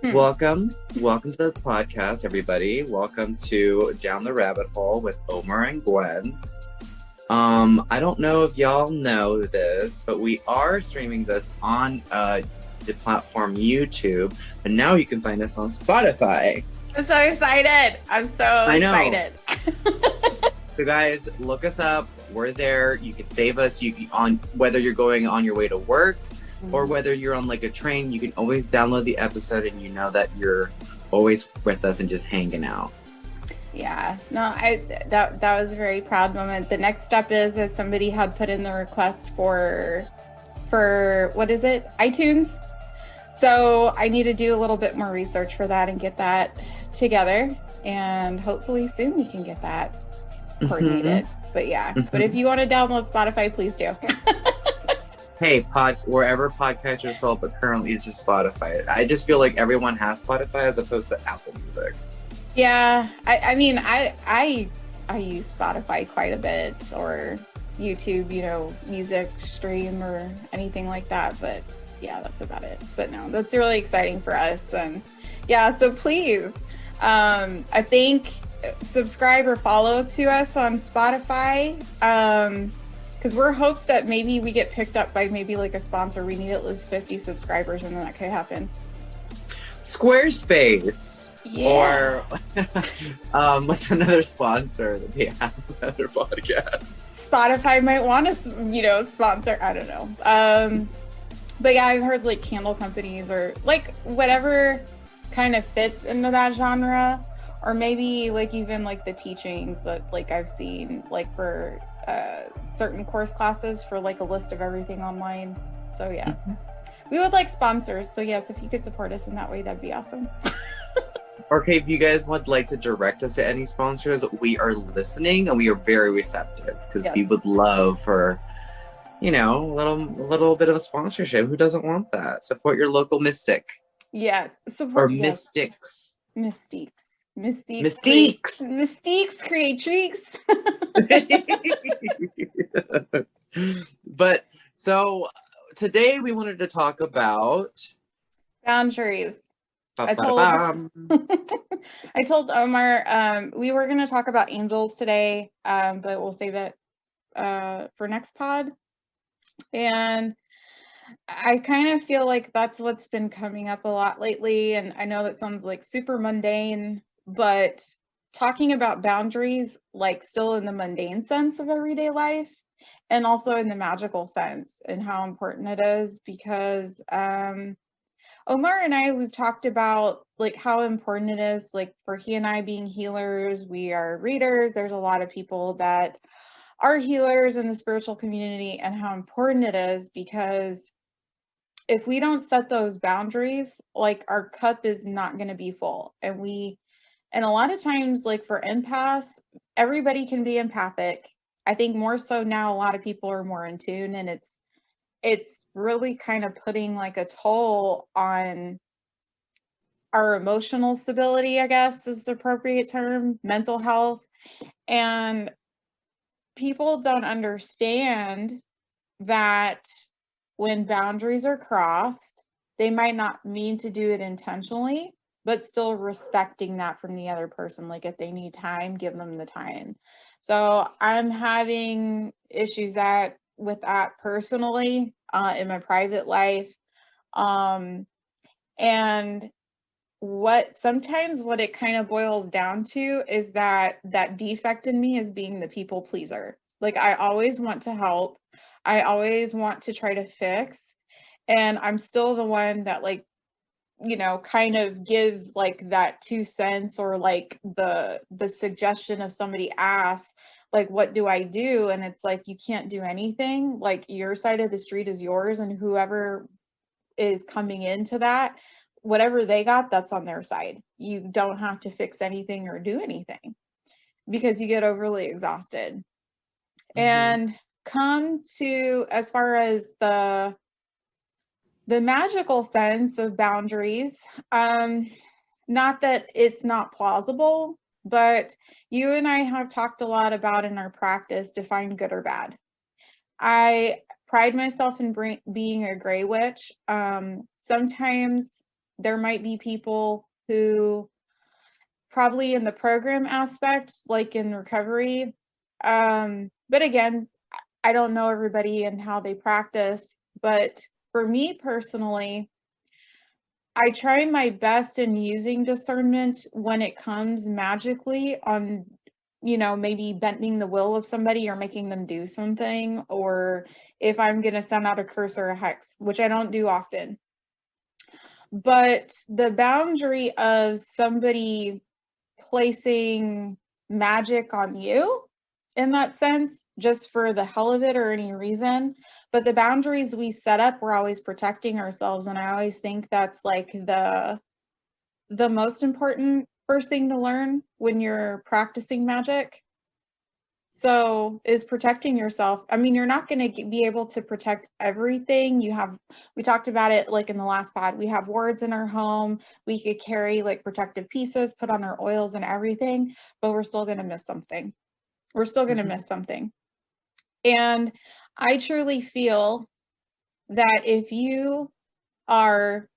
Hmm. Welcome to the podcast, everybody. Welcome to Down the Rabbit Hole with Omar and Gwen. I don't know if y'all know this, but we are streaming this on the platform YouTube, but now you can find us on Spotify. I'm so excited. I'm so I know. excited. So guys, look us up. We're there. You can save us. On whether you're going on your way to work or whether you're on like a train, you can always download the episode and you know that you're always with us and just hanging out. Yeah. No, that was a very proud moment. The next step is somebody had put in the request for what is it? iTunes. So I need to do a little bit more research for that and get that together. And hopefully soon we can get that coordinated. But yeah. But if you want to download Spotify, please do. Hey, wherever podcasts are sold, but currently it's just Spotify. I just feel like everyone has Spotify as opposed to Apple Music. Yeah, I mean, I use Spotify quite a bit, or YouTube, music stream or anything like that. But yeah, that's about it. But no, that's really exciting for us. And yeah, so please, I think subscribe or follow to us on Spotify. Because we're hopes that maybe we get picked up by maybe like a sponsor. We need at least 50 subscribers and then that could happen. Squarespace. Yeah. Or what's another sponsor that they have on other podcasts? Spotify might want to, sponsor. I don't know. But yeah, I've heard like candle companies or like whatever kind of fits into that genre, or maybe like even like the teachings that like I've seen like for certain course classes for like a list of everything online. So yeah, we would like sponsors. So yes, if you could support us in that way, that'd be awesome. Okay, if you guys would like to direct us to any sponsors, we are listening and we are very receptive because we would love for, a little bit of a sponsorship. Who doesn't want that? Support your local mystic. Yes, or mystics. Mystiques creatrix. But so today we wanted to talk about boundaries. I told Omar we were going to talk about angels today, but we'll save it for next pod. And I kind of feel like that's what's been coming up a lot lately. And I know that sounds like super mundane, but talking about boundaries, like still in the mundane sense of everyday life, and also in the magical sense and how important it is, because Omar and I, we've talked about like how important it is, like for he and I being healers, we are readers. There's a lot of people that are healers in the spiritual community, and how important it is, because if we don't set those boundaries, like our cup is not going to be full. And a lot of times, like for empaths, everybody can be empathic. I think more so now, a lot of people are more in tune, and it's really kind of putting like a toll on our emotional stability, I guess is the appropriate term, mental health. And people don't understand that when boundaries are crossed, they might not mean to do it intentionally, but still respecting that from the other person. Like if they need time, give them the time. So I'm having issues with that personally in my private life. And what it kind of boils down to is that defect in me is being the people pleaser. Like I always want to help. I always want to try to fix. And I'm still the one that like, kind of gives like that 2 cents, or like the suggestion of somebody asks, like, what do I do? And it's like, you can't do anything. Like your side of the street is yours, and whoever is coming into that, whatever they got, that's on their side. You don't have to fix anything or do anything, because you get overly exhausted. And come to, as far as the magical sense of boundaries, not that it's not plausible, but you and I have talked a lot about in our practice, define good or bad. I pride myself in being a gray witch. Sometimes There might be people who probably in the program aspect, like in recovery. But again, I don't know everybody and how they practice. But for me personally, I try my best in using discernment when it comes magically on, maybe bending the will of somebody or making them do something, or if I'm going to send out a curse or a hex, which I don't do often. But the boundary of somebody placing magic on you in that sense, just for the hell of it or any reason. But the boundaries we set up, we're always protecting ourselves. And I always think that's like the most important first thing to learn when you're practicing magic. So is protecting yourself. I mean, you're not going to be able to protect everything. We talked about it like in the last pod, we have wards in our home. We could carry like protective pieces, put on our oils and everything, but we're still going to miss something. We're still going to miss something. And I truly feel that if you are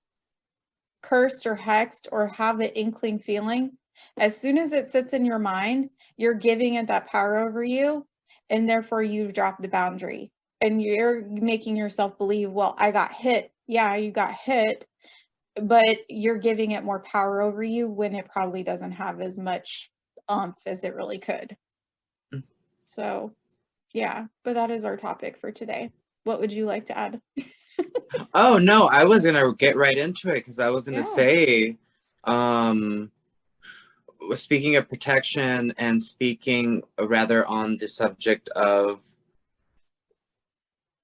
cursed or hexed or have an inkling feeling, as soon as it sits in your mind, you're giving it that power over you, and therefore you've dropped the boundary. And you're making yourself believe, well, I got hit. Yeah, you got hit, but you're giving it more power over you when it probably doesn't have as much oomph as it really could. So, yeah, but that is our topic for today. What would you like to add? Oh, no, I was going to get right into it because I was going to say, speaking of protection and speaking rather on the subject of,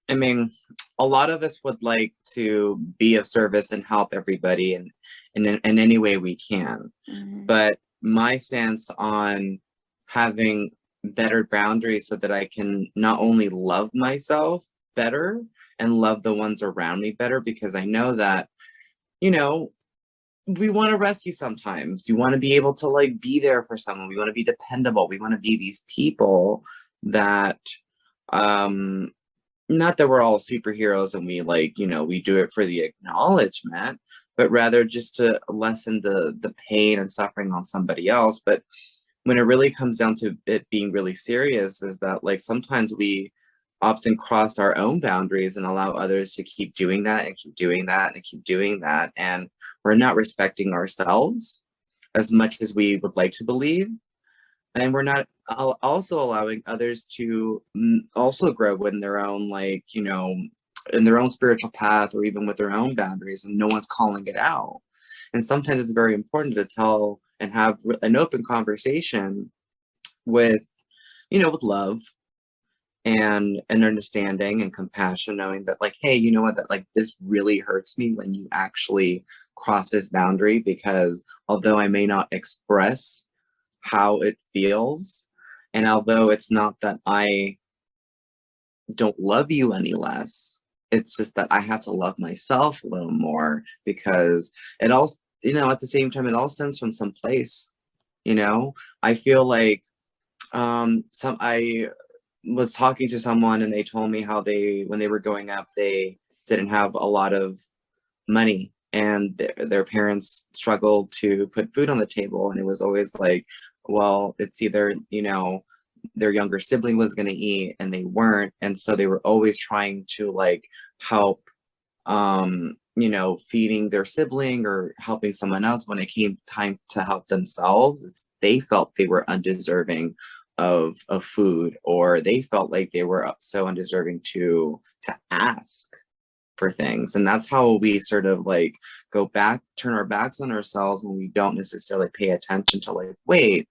I mean, a lot of us would like to be of service and help everybody in any way we can. But my stance on having better boundaries so that I can not only love myself better and love the ones around me better, because I know that, we want to rescue sometimes. You want to be able to like be there for someone. We want to be dependable. We want to be these people that, not that we're all superheroes and we we do it for the acknowledgement, but rather just to lessen the pain and suffering on somebody else. But when it really comes down to it being really serious, is that like sometimes we often cross our own boundaries and allow others to keep doing that and keep doing that and keep doing that. And we're not respecting ourselves as much as we would like to believe. And we're not also allowing others to also grow in their own, in their own spiritual path or even with their own boundaries, and no one's calling it out. And sometimes it's very important to tell and have an open conversation with love and understanding and compassion, knowing that like, hey, you know what, that like this really hurts me when you actually cross this boundary, because although I may not express how it feels, and although it's not that I don't love you any less, it's just that I have to love myself a little more, because it all, at the same time, it all stems from some place. I feel like I was talking to someone and they told me how when they were growing up, they didn't have a lot of money, and their parents struggled to put food on the table. And it was always like, well, it's either, their younger sibling was going to eat and they weren't. And so they were always trying to like help, feeding their sibling or helping someone else. When it came time to help themselves, they felt they were undeserving of food, or they felt like they were so undeserving to ask for things. And that's how we sort of like turn our backs on ourselves when we don't necessarily pay attention to like, wait,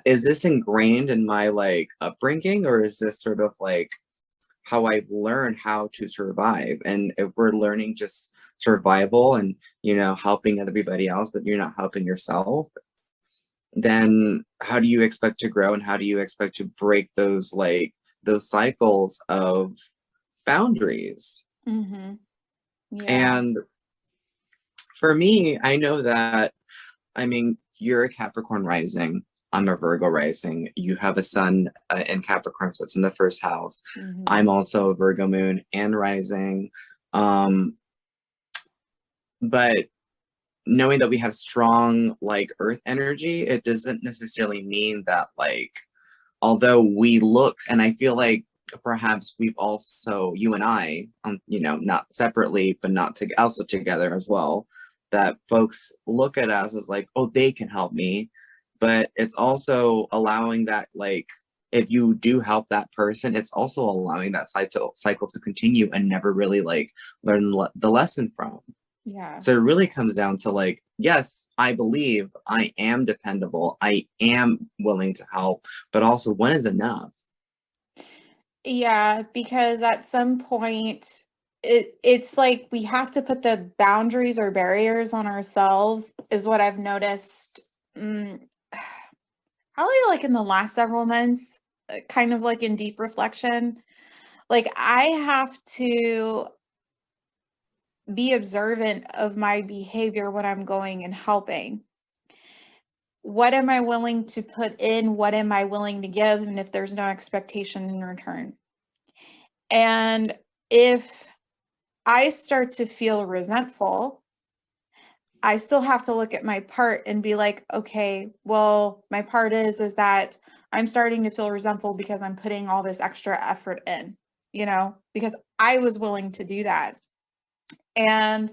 is this ingrained in my like upbringing, or is this sort of like how I've learned how to survive? And if we're learning just survival and helping everybody else, but you're not helping yourself, then how do you expect to grow, and how do you expect to break those cycles of boundaries? Yeah. And for me, I know that, you're a Capricorn rising, I'm a Virgo rising. You have a sun in Capricorn, so it's in the first house. I'm also a Virgo moon and rising. But knowing that we have strong like earth energy, it doesn't necessarily mean that like, although we look, and I feel like perhaps we've also, you and I, you know, not separately, but not to also together as well, that folks look at us as like, oh, they can help me. But it's also allowing that, like, if you do help that person, it's also allowing that cycle to continue and never really like learn the lesson from. Yeah. So it really comes down to like, yes, I believe I am dependable. I am willing to help, but also when is enough? Yeah, because at some point it's like we have to put the boundaries or barriers on ourselves, is what I've noticed. mm, Probably like in the last several months, kind of like in deep reflection. Like I have to be observant of my behavior when I'm going and helping. What am I willing to put in? What am I willing to give? And if there's no expectation in return. And if I start to feel resentful, I still have to look at my part and be like, okay, well, my part is that I'm starting to feel resentful because I'm putting all this extra effort in, because I was willing to do that. And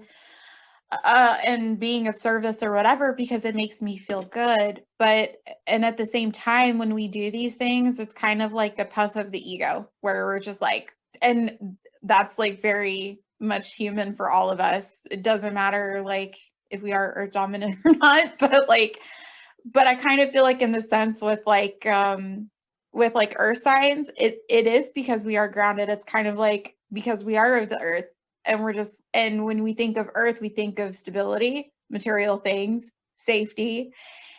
being of service or whatever, because it makes me feel good. And at the same time, when we do these things, it's kind of like the puff of the ego, where we're just like, and that's like very much human for all of us. It doesn't matter like if we are earth dominant or not, but I kind of feel like in the sense with like earth signs, it is because we are grounded. It's kind of like because we are of the earth, and when we think of earth, we think of stability, material things, safety.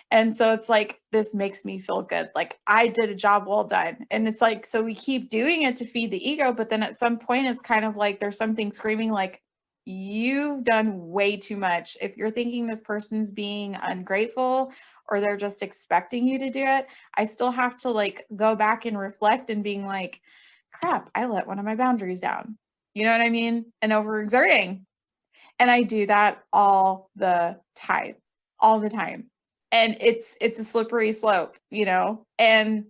And so it's like, this makes me feel good. Like I did a job well done. And it's like, so we keep doing it to feed the ego. But then at some point, it's kind of like there's something screaming like, you've done way too much. If you're thinking this person's being ungrateful or they're just expecting you to do it, I still have to like go back and reflect and being like, crap, I let one of my boundaries down. You know what I mean? And overexerting. And I do that all the time. And it's a slippery slope, and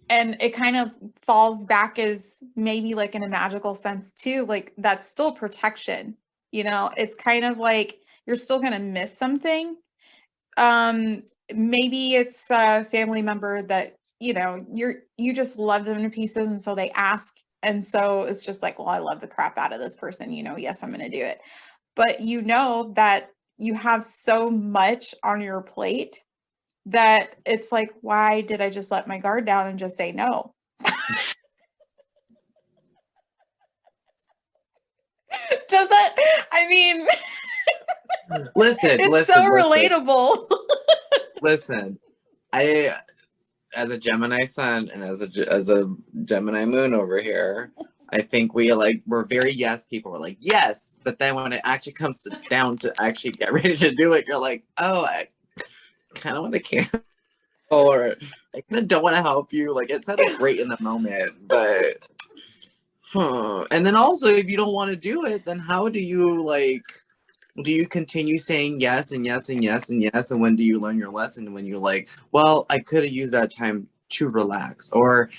it kind of falls back as maybe like in a magical sense too, like that's still protection. It's kind of like you're still going to miss something. Maybe it's a family member that you just love them to pieces, and so they ask, and so it's just like, well, I love the crap out of this person, yes, I'm going to do it. But that you have so much on your plate that it's like, why did I just let my guard down and just say no? Does that, I mean, Listen, relatable. Listen, as a Gemini sun and as a Gemini moon over here, I think we're very yes people. We're like, yes, but then when it actually comes down to actually get ready to do it, you're like, oh, I kind of want to cancel, or I kind of don't want to help you. Like, it sounded great in the moment, but and then also, if you don't want to do it, then how do you continue saying yes and yes and yes and yes? And when do you learn your lesson? When you're like, well, I could have used that time to relax, or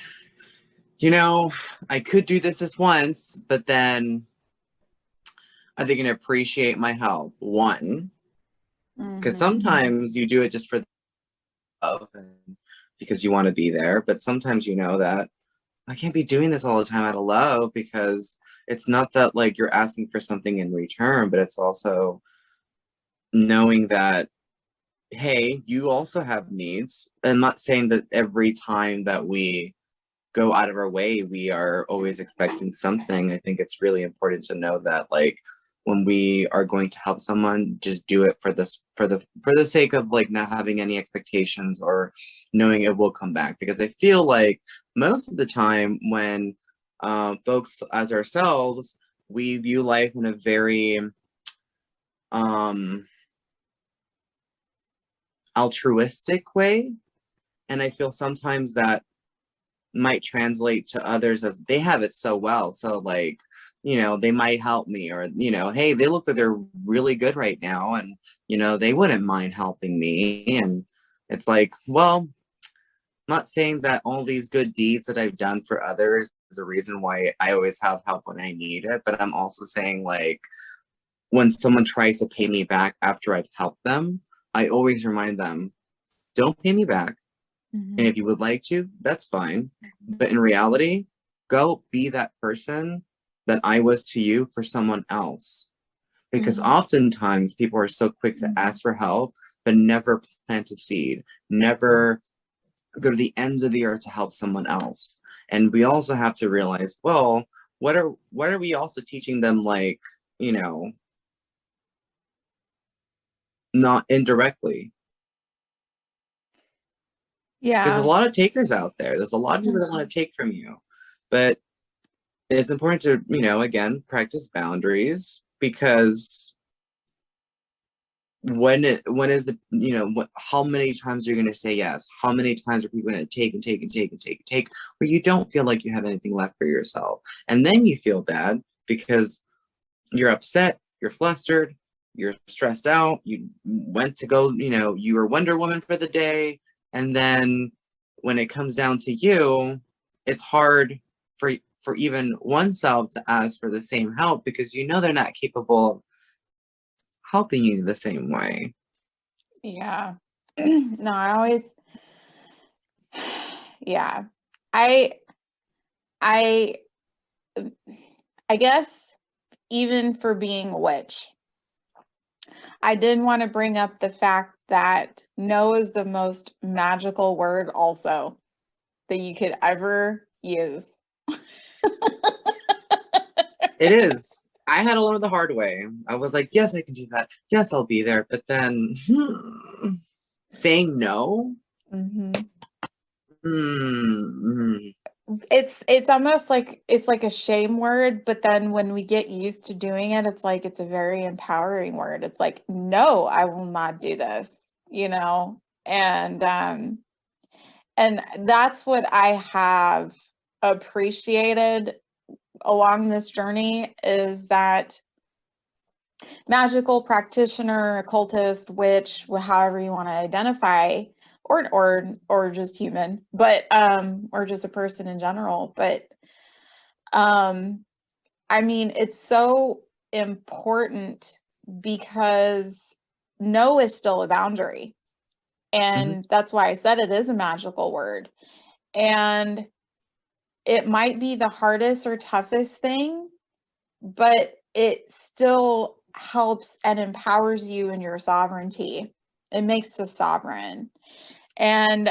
I could do this once, but then are they going to appreciate my help? One, because sometimes you do it just for the love and because you want to be there, but sometimes that I can't be doing this all the time out of love, because it's not that like you're asking for something in return, but it's also knowing that, hey, you also have needs. I'm not saying that every time that we go out of our way, we are always expecting something. I think it's really important to know that, like, when we are going to help someone, just do it for the sake of like not having any expectations or knowing it will come back. Because I feel like most of the time when folks as ourselves, we view life in a very altruistic way, and I feel sometimes that might translate to others as they have it so well, so like they might help me, or, hey, they look like they're really good right now, and, they wouldn't mind helping me. And it's like, well, I'm not saying that all these good deeds that I've done for others is a reason why I always have help when I need it. But I'm also saying, like, when someone tries to pay me back after I've helped them, I always remind them, don't pay me back. And if you would like to, that's fine. But in reality, go be that person that I was to you for someone else. Because oftentimes people are so quick to ask for help, but never plant a seed, never go to the ends of the earth to help someone else. And we also have to realize, well, what are we also teaching them, like, not indirectly? Yeah. There's a lot of takers out there. There's a lot of people that want to take from you. But it's important to, again, practice boundaries, because when is the, how many times are you going to say yes? How many times are people going to take and take and take and take and take, where you don't feel like you have anything left for yourself? And then you feel bad because you're upset, you're flustered, you're stressed out, you went to go, you were Wonder Woman for the day. And then when it comes down to you, it's hard for even oneself to ask for the same help, because they're not capable of helping you the same way. Yeah. No, I always, yeah. I guess even for being a witch, I didn't want to bring up the fact that no is the most magical word also that you could ever use. It is. I had to learn the hard way. I was like, yes, I can do that. Yes, I'll be there. But then saying no. It's almost like it's like a shame word, but then when we get used to doing it, it's like it's a very empowering word. It's like, no, I will not do this, and that's what I have appreciated along this journey, is that magical practitioner, occultist, witch, however you want to identify, or just human, but or just a person in general. But I mean, it's so important because no is still a boundary. And that's why I said it is a magical word. And it might be the hardest or toughest thing, but it still helps and empowers you in your sovereignty. It makes us sovereign. And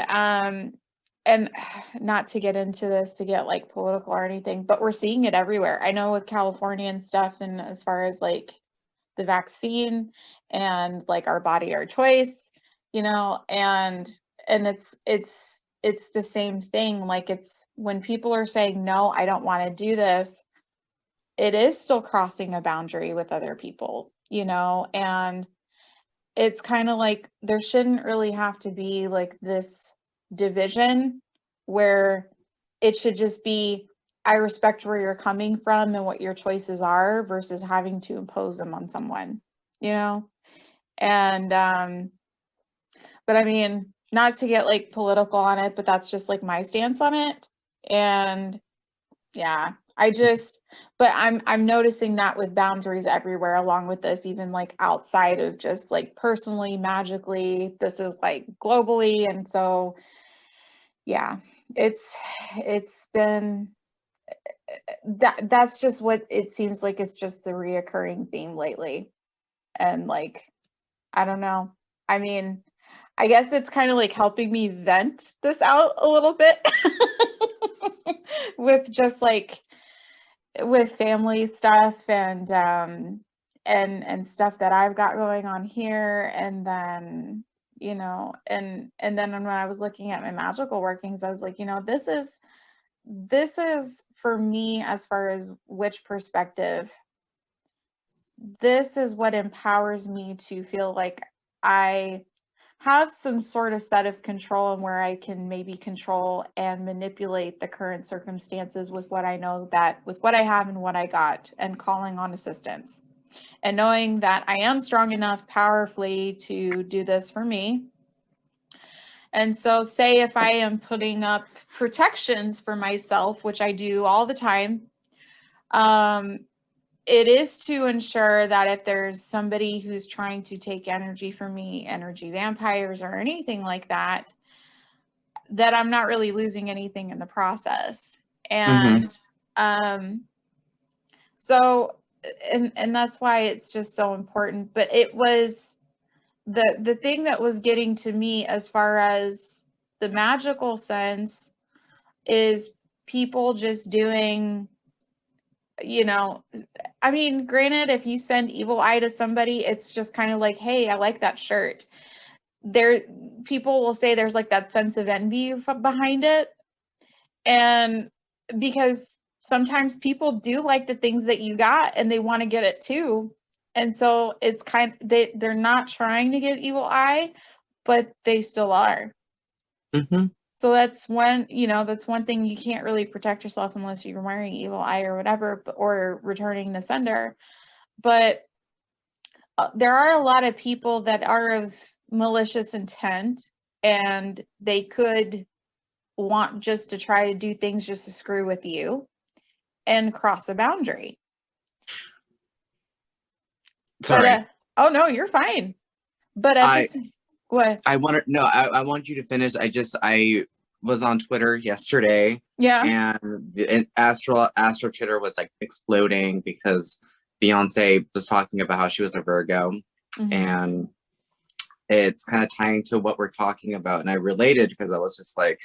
not to get into this to get like political or anything, but we're seeing it everywhere. I know with California and stuff, and as far as like the vaccine and like our body, our choice, and it's the same thing. Like, it's when people are saying, no, I don't want to do this, it is still crossing a boundary with other people, and it's kind of like there shouldn't really have to be like this division where it should just be, I respect where you're coming from and what your choices are, versus having to impose them on someone, and but I mean, not to get like political on it, but that's just like my stance on it. And yeah, but I'm noticing that with boundaries everywhere along with this, even like outside of just like personally, magically, this is like globally. And so, yeah, it's been that's just what it seems like. It's just the reoccurring theme lately. And like, I don't know. I mean, I guess it's kind of like helping me vent this out a little bit with just like with family stuff and stuff that I've got going on here. And then, and then when I was looking at my magical workings, I was like, this is for me, as far as witch perspective, this is what empowers me to feel like I have some sort of set of control and where I can maybe control and manipulate the current circumstances with what I know, that with what I have and what I got, and calling on assistance and knowing that I am strong enough powerfully to do this for me. And so say if I am putting up protections for myself, which I do all the time, it is to ensure that if there's somebody who's trying to take energy from me, energy vampires or anything like that, that I'm not really losing anything in the process. And so, and that's why it's just so important. But it was the thing that was getting to me as far as the magical sense is people just doing, you know, I mean, granted, if you send evil eye to somebody, it's just kind of like, hey, I like that shirt. There, people will say there's like that sense of envy behind it. And because sometimes people do like the things that you got and they want to get it too. And so it's kind of, they're not trying to get evil eye, but they still are. So that's one, that's one thing. You can't really protect yourself unless you're wearing evil eye or whatever, or returning the sender. But there are a lot of people that are of malicious intent, and they could want just to try to do things just to screw with you and cross a boundary. Sorry. But, oh no, you're fine. But what? I want you to finish. I was on Twitter yesterday. Yeah. And Astro Twitter was like exploding because Beyonce was talking about how she was a Virgo. And it's kind of tying to what we're talking about. And I related because I was just like,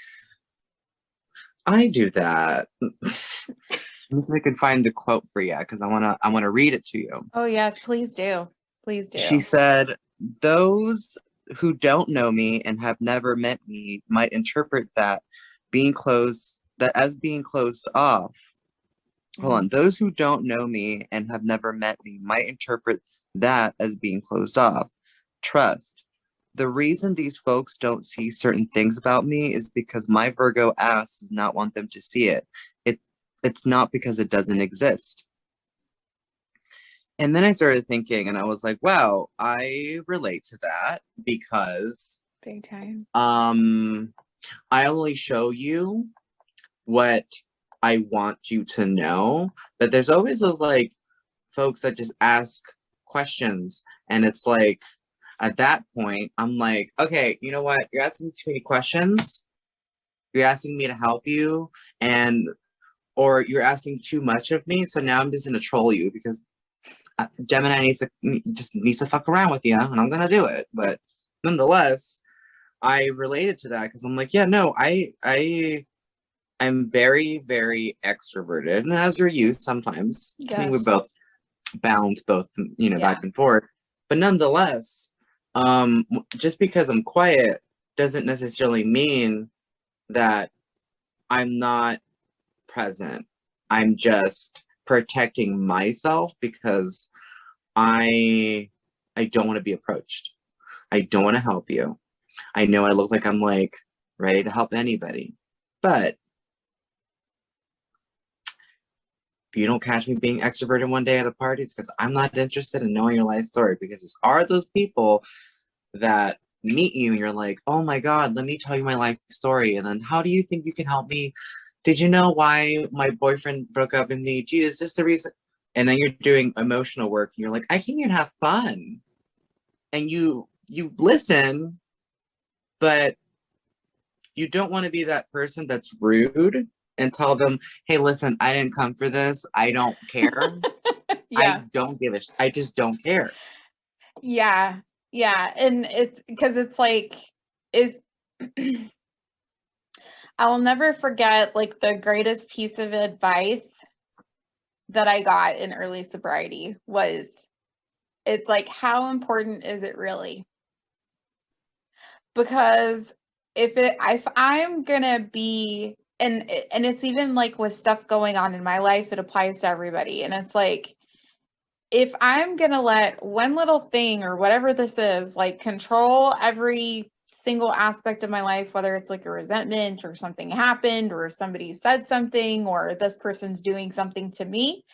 I do that. Let me see if I can find the quote for you, because I wanna read it to you. Oh yes, please do. Please do. She said, "Those who don't know me and have never met me might interpret that as being closed off." Hold on. Those who don't know me and have never met me might interpret that as being closed off. Trust. The reason these folks don't see certain things about me is because my Virgo ass does not want them to see it. It's not because it doesn't exist. And then I started thinking, and I was like, wow, I relate to that because big time. I only show you what I want you to know, but there's always those like folks that just ask questions, and it's like at that point I'm like, okay, you know what, you're asking too many questions, you're asking me to help you, or you're asking too much of me, so now I'm just gonna troll you because Gemini needs to fuck around with you, and I'm gonna do it. But nonetheless, I related to that because I'm like, yeah, no, I'm very, very extroverted, and as are you sometimes. Yes. I mean, we both bounce back and forth, but nonetheless, just because I'm quiet doesn't necessarily mean that I'm not present. I'm just protecting myself because I don't want to be approached. I don't want to help you. I know I look like I'm like ready to help anybody, but if you don't catch me being extroverted one day at a party, it's because I'm not interested in knowing your life story, because there are those people that meet you and you're like, oh my God, let me tell you my life story. And then, how do you think you can help me? Did you know why my boyfriend broke up with me? Gee, is this the reason? And then you're doing emotional work and you're like, I can't even have fun. And you listen, but you don't want to be that person that's rude and tell them, hey, listen, I didn't come for this. I don't care. I don't give a shit. I just don't care. Yeah. Yeah. And it's because it's like, I will never forget, like, the greatest piece of advice that I got in early sobriety was, it's like, how important is it really? Because if I'm gonna be, and it's even like with stuff going on in my life, it applies to everybody. And it's like, if I'm going to let one little thing or whatever this is, like control every single aspect of my life, whether it's like a resentment or something happened or somebody said something or this person's doing something to me,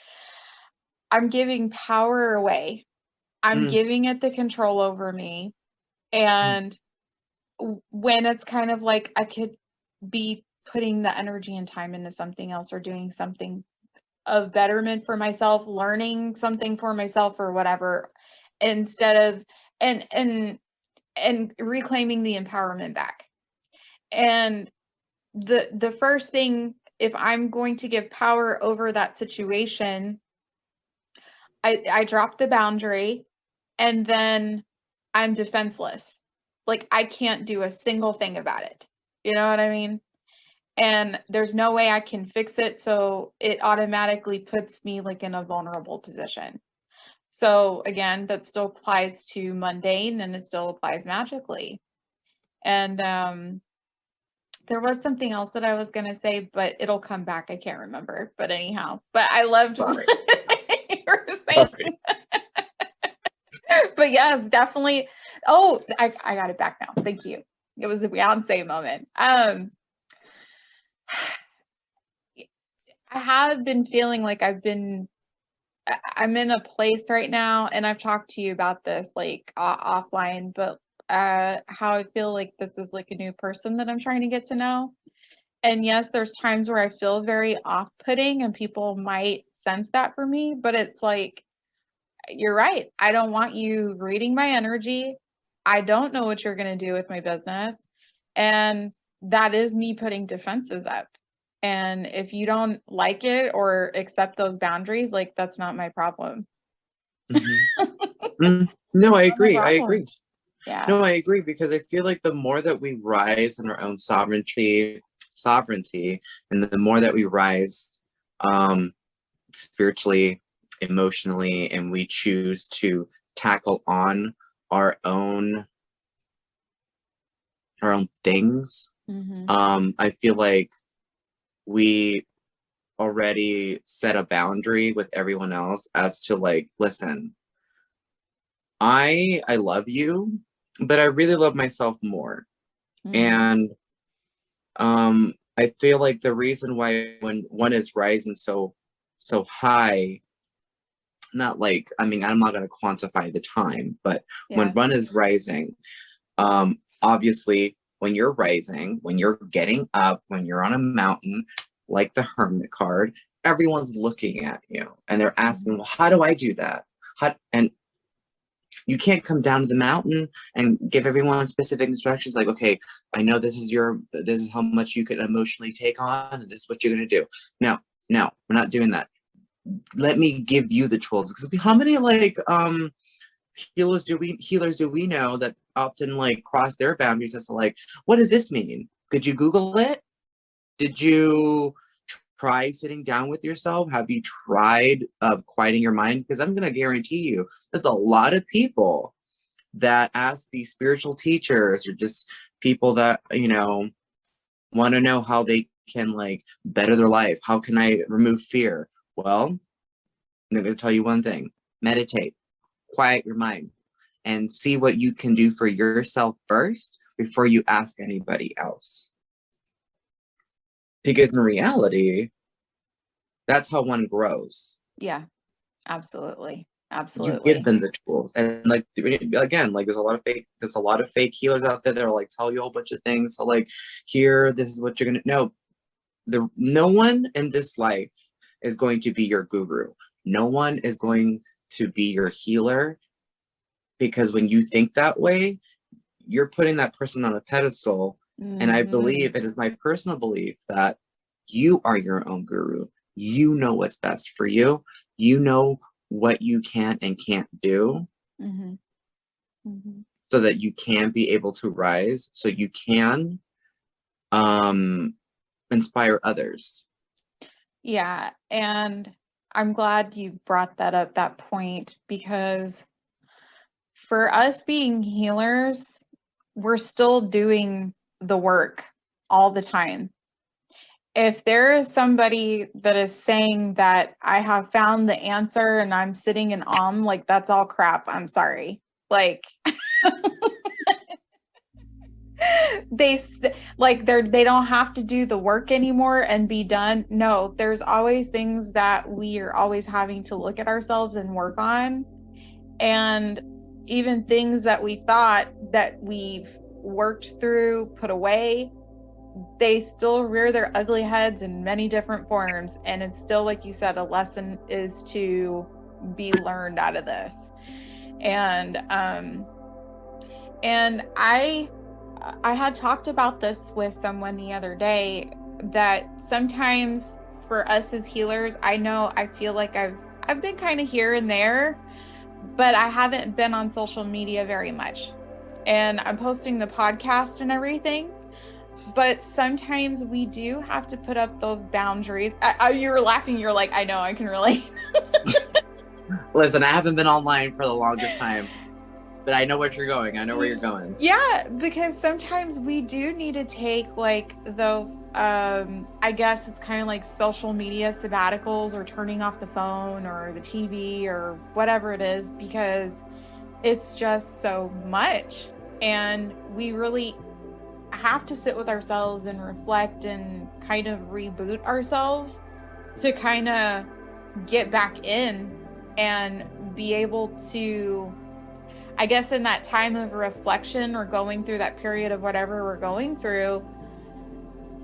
I'm giving power away. I'm giving it the control over me. And when it's kind of like I could be putting the energy and time into something else or doing something of betterment for myself, learning something for myself or whatever, instead of and reclaiming the empowerment back. And the first thing, if I'm going to give power over that situation, I drop the boundary and then I'm defenseless. Like I can't do a single thing about it. You know what I mean? And there's no way I can fix it. So it automatically puts me like in a vulnerable position. So again, that still applies to mundane and it still applies magically. And there was something else that I was going to say, but it'll come back. I can't remember. But anyhow, but I loved what you were saying. But yes, definitely. Oh, I got it back now. Thank you. It was the Beyonce moment. I have been feeling like I'm in a place right now, and I've talked to you about this like offline, but how I feel like this is like a new person that I'm trying to get to know. And yes, there's times where I feel very off-putting and people might sense that for me, but it's like, you're right. I don't want you reading my energy. I don't know what you're going to do with my business. And that is me putting defenses up. And if you don't like it or accept those boundaries, like that's not my problem. No, I agree. I agree. Yeah. No, I agree, because I feel like the more that we rise in our own sovereignty, and the more that we rise spiritually, emotionally, and we choose to tackle on our own things, I feel like we already set a boundary with everyone else as to like, listen, I love you, but I really love myself more. And I feel like the reason why when one is rising so high, not like, I mean, I'm not going to quantify the time, but when one is rising, obviously when you're rising, when you're getting up, when you're on a mountain, like the hermit card, everyone's looking at you and they're asking, well, how do I do that? And you can't come down to the mountain and give everyone specific instructions like, okay, I know this is how much you can emotionally take on, and this is what you're going to do. No, we're not doing that. Let me give you the tools. Because how many like healers do we know that often like cross their boundaries as to like, what does this mean? Could you Google it? Did you try sitting down with yourself? Have you tried quieting your mind? Because I'm going to guarantee you there's a lot of people that ask these spiritual teachers or just people that, you know, want to know how they can like better their life. How can I remove fear? Well, I'm going to tell you one thing: meditate, quiet your mind, and see what you can do for yourself first before you ask anybody else. Because in reality, that's how one grows. Yeah, absolutely. You give them the tools. And like, again, like there's a lot of fake healers out there that are like tell you a whole bunch of things. So like, here, this is what you're gonna know. No one in this life is going to be your guru. No one is going to be your healer, because when you think that way, you're putting that person on a pedestal. And I believe, it is my personal belief, that you are your own guru. You know what's best for you. You know what you can and can't do, so that you can be able to rise, so you can inspire others. Yeah, and I'm glad you brought that up, that point, because for us being healers, we're still doing the work all the time. if there is somebody that is saying that I have found the answer and I'm sitting in like, that's all crap. I'm sorry. Like, they don't have to do the work anymore and be done. No, there's always things that we are always having to look at ourselves and work on. And even things that we thought that we've worked through, put away, they still rear their ugly heads in many different forms. And it's still, like you said, a lesson is to be learned out of this. And I had talked about this with someone the other day, that sometimes for us as healers, I feel like I've been kind of here and there, but I haven't been on social media very much. And I'm posting the podcast and everything, but sometimes we do have to put up those boundaries. You were laughing. You're like, I know, I can relate. Listen, I haven't been online for the longest time, but I know what you're going. I know where you're going. Yeah, because sometimes we do need to take like those, I guess it's kind of like social media sabbaticals, or turning off the phone or the TV or whatever it is, because it's just so much. And we really have to sit with ourselves and reflect and kind of reboot ourselves to kind of get back in and be able to, I guess, in that time of reflection or going through that period of whatever we're going through,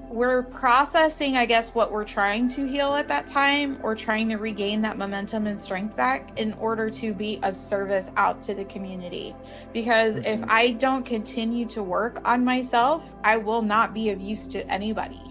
we're processing, I guess, what we're trying to heal at that time, or trying to regain that momentum and strength back in order to be of service out to the community. Because if I don't continue to work on myself, I will not be of use to anybody.